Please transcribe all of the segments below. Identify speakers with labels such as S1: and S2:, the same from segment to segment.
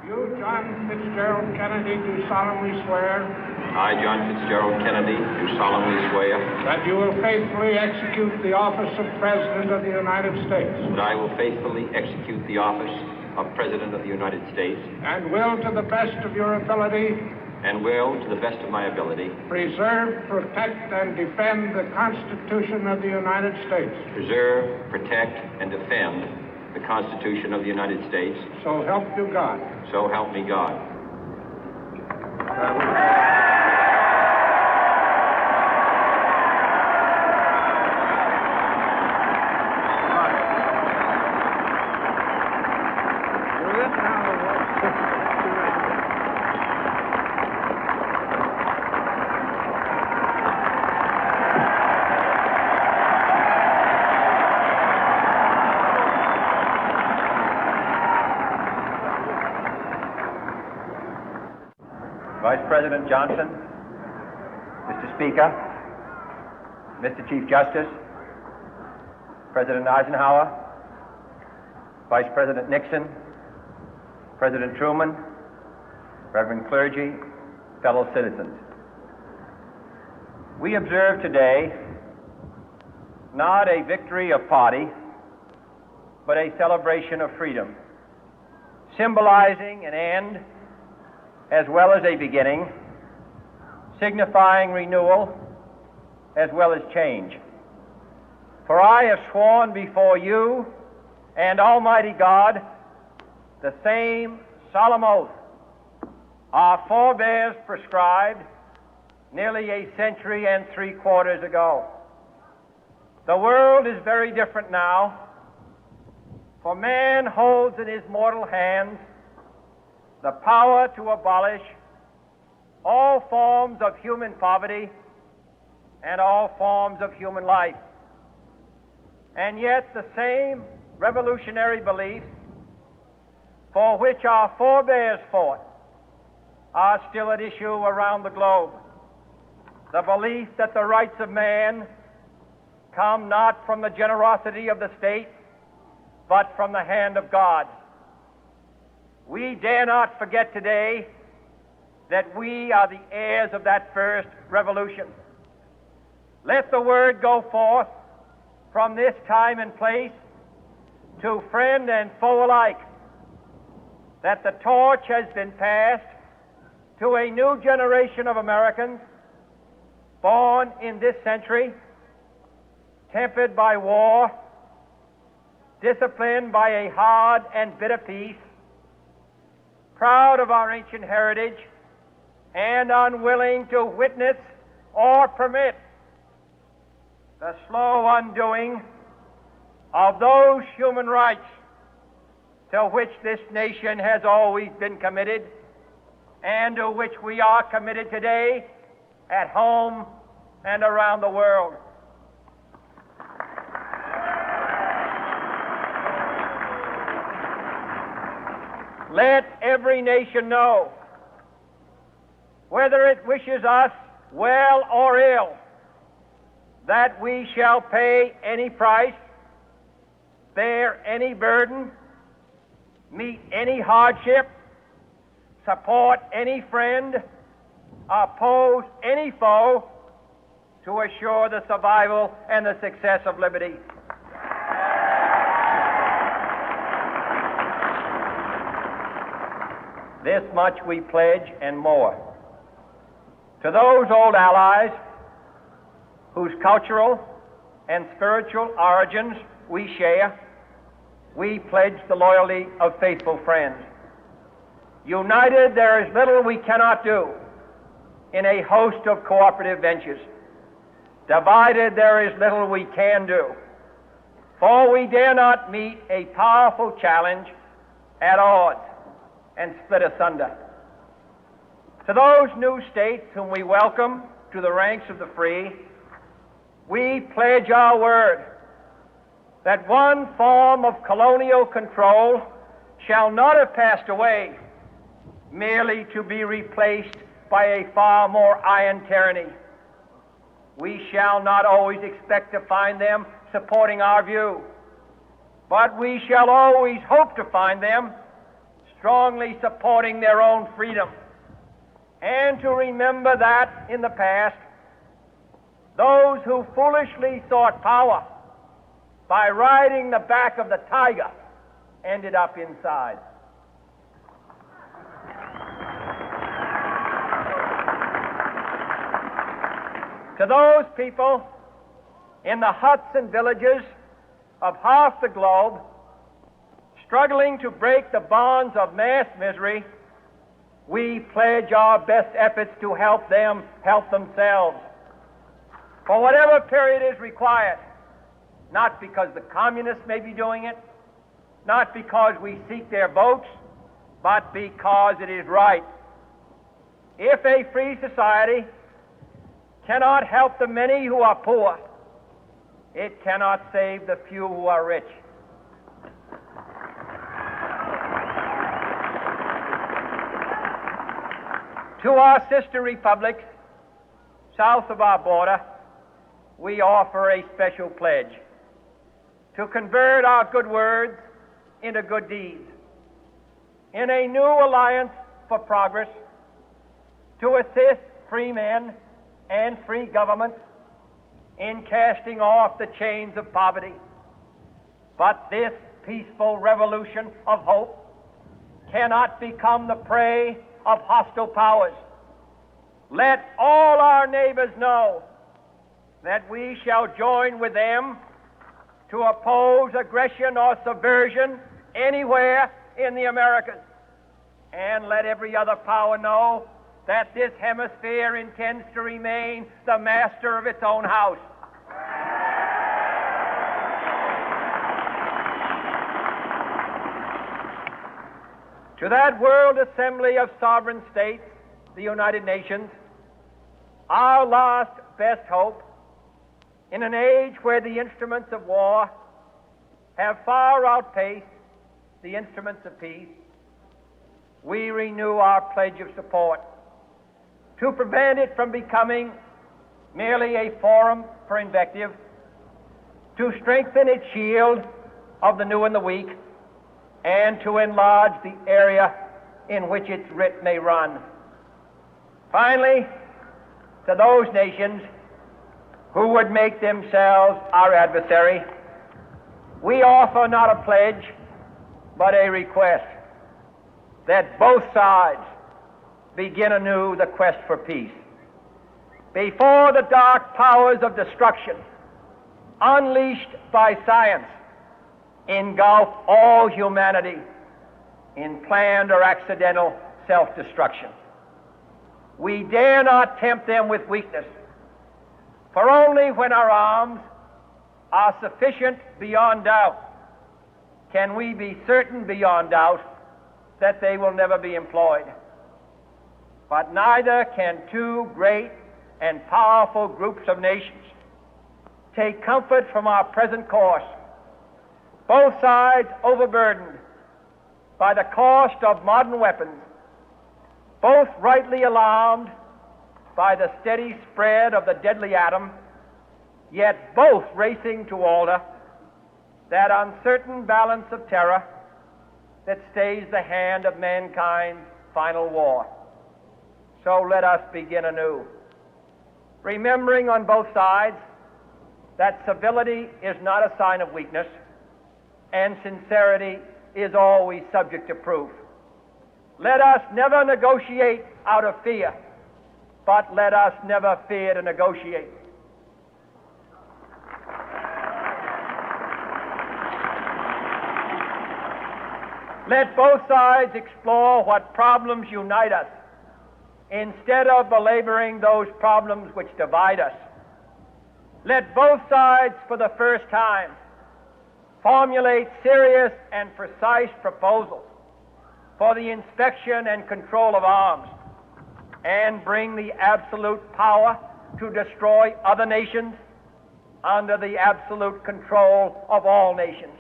S1: You, John Fitzgerald Kennedy, do solemnly swear.
S2: I, John Fitzgerald Kennedy, do solemnly swear.
S1: That you will faithfully execute the office of President of the United States.
S2: That I will faithfully execute the office of President of the United States.
S1: And will, to the best of your ability.
S2: And will, to the best of my ability.
S1: Preserve, protect, and defend the Constitution of the United States.
S2: Preserve, protect, and defend the Constitution of the United States.
S1: So help you God.
S2: So help me God.
S3: Vice President Johnson, Mr. Speaker, Mr. Chief Justice, President Eisenhower, Vice President Nixon, President Truman, Reverend clergy, fellow citizens. We observe today not a victory of party, but a celebration of freedom, symbolizing an end as well as a beginning, signifying renewal as well as change. For I have sworn before you and Almighty God the same solemn oath our forebears prescribed nearly a century and 3/4 ago. The world is very different now, for man holds in his mortal hands the power to abolish all forms of human poverty and all forms of human life. And yet the same revolutionary beliefs for which our forebears fought are still at issue around the globe. The belief that the rights of man come not from the generosity of the state, but from the hand of God. We dare not forget today that we are the heirs of that first revolution. Let the word go forth from this time and place to friend and foe alike that the torch has been passed to a new generation of Americans born in this century, tempered by war, disciplined by a hard and bitter peace, proud of our ancient heritage, and unwilling to witness or permit the slow undoing of those human rights to which this nation has always been committed and to which we are committed today at home and around the world. Let every nation know, whether it wishes us well or ill, that we shall pay any price, bear any burden, meet any hardship, support any friend, oppose any foe to assure the survival and the success of liberty. This much we pledge and more. To those old allies whose cultural and spiritual origins we share, we pledge the loyalty of faithful friends. United, there is little we cannot do in a host of cooperative ventures. Divided, there is little we can do, for we dare not meet a powerful challenge at odds and split asunder. To those new states whom we welcome to the ranks of the free, we pledge our word that one form of colonial control shall not have passed away, merely to be replaced by a far more iron tyranny. We shall not always expect to find them supporting our view, but we shall always hope to find them strongly supporting their own freedom, and to remember that in the past, those who foolishly sought power by riding the back of the tiger ended up inside. To those people in the huts and villages of half the globe struggling to break the bonds of mass misery, we pledge our best efforts to help them help themselves for whatever period is required, not because the communists may be doing it, not because we seek their votes, but because it is right. If a free society cannot help the many who are poor, it cannot save the few who are rich. To our sister republics south of our border, we offer a special pledge to convert our good words into good deeds, in a new alliance for progress, to assist free men and free governments in casting off the chains of poverty. But this peaceful revolution of hope cannot become the prey of hostile powers. Let all our neighbors know that we shall join with them to oppose aggression or subversion anywhere in the Americas. And let every other power know that this hemisphere intends to remain the master of its own house. To that World Assembly of Sovereign States, the United Nations, our last best hope, in an age where the instruments of war have far outpaced the instruments of peace, we renew our pledge of support to prevent it from becoming merely a forum for invective, to strengthen its shield of the new and the weak, and to enlarge the area in which its writ may run. Finally, to those nations who would make themselves our adversary, we offer not a pledge, but a request that both sides begin anew the quest for peace. Before the dark powers of destruction, unleashed by science, engulf all humanity in planned or accidental self-destruction, we dare not tempt them with weakness, for only when our arms are sufficient beyond doubt can we be certain beyond doubt that they will never be employed. But neither can two great and powerful groups of nations take comfort from our present course, both sides overburdened by the cost of modern weapons, both rightly alarmed by the steady spread of the deadly atom, yet both racing to alter that uncertain balance of terror that stays the hand of mankind's final war. So let us begin anew, remembering on both sides that civility is not a sign of weakness, and sincerity is always subject to proof. Let us never negotiate out of fear, but let us never fear to negotiate. Let both sides explore what problems unite us, instead of belaboring those problems which divide us. Let both sides, for the first time, formulate serious and precise proposals for the inspection and control of arms, and bring the absolute power to destroy other nations under the absolute control of all nations.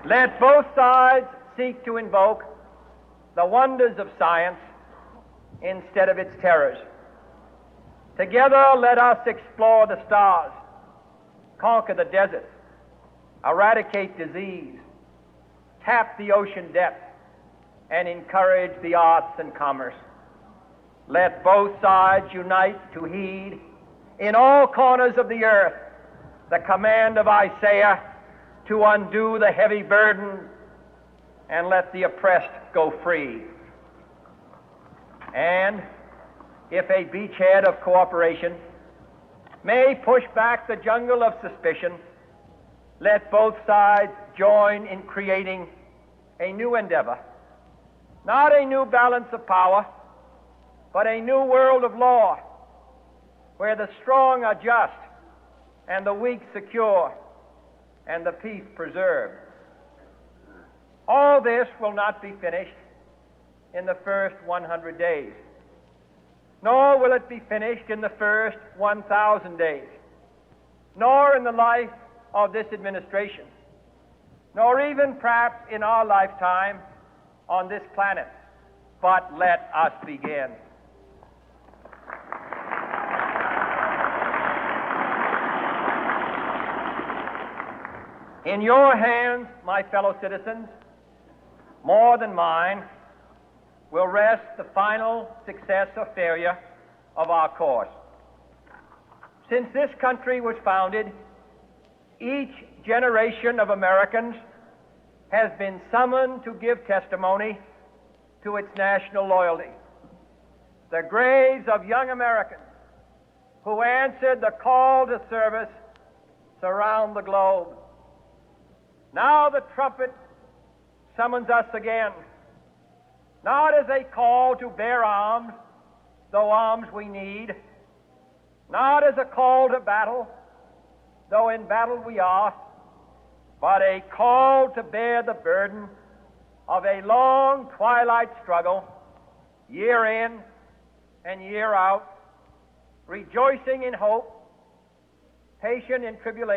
S3: Let both sides seek to invoke the wonders of science instead of its terrors. Together, let us explore the stars, conquer the deserts, eradicate disease, tap the ocean depth, and encourage the arts and commerce. Let both sides unite to heed in all corners of the earth the command of Isaiah to undo the heavy burden and let the oppressed go free. And if a beachhead of cooperation may push back the jungle of suspicion, let both sides join in creating a new endeavor, not a new balance of power, but a new world of law, where the strong are just and the weak secure and the peace preserved. All this will not be finished in the first 100 days, nor will it be finished in the first 1,000 days, nor in the life of this administration, nor even perhaps in our lifetime on this planet. But let us begin. In your hands, my fellow citizens, more than mine, will rest the final success or failure of our course. Since this country was founded, each generation of Americans has been summoned to give testimony to its national loyalty. The graves of young Americans who answered the call to service surround the globe. Now the trumpet summons us again, not as a call to bear arms, though arms we need, not as a call to battle, though in battle we are, but a call to bear the burden of a long twilight struggle, year in and year out, rejoicing in hope, patient in tribulation,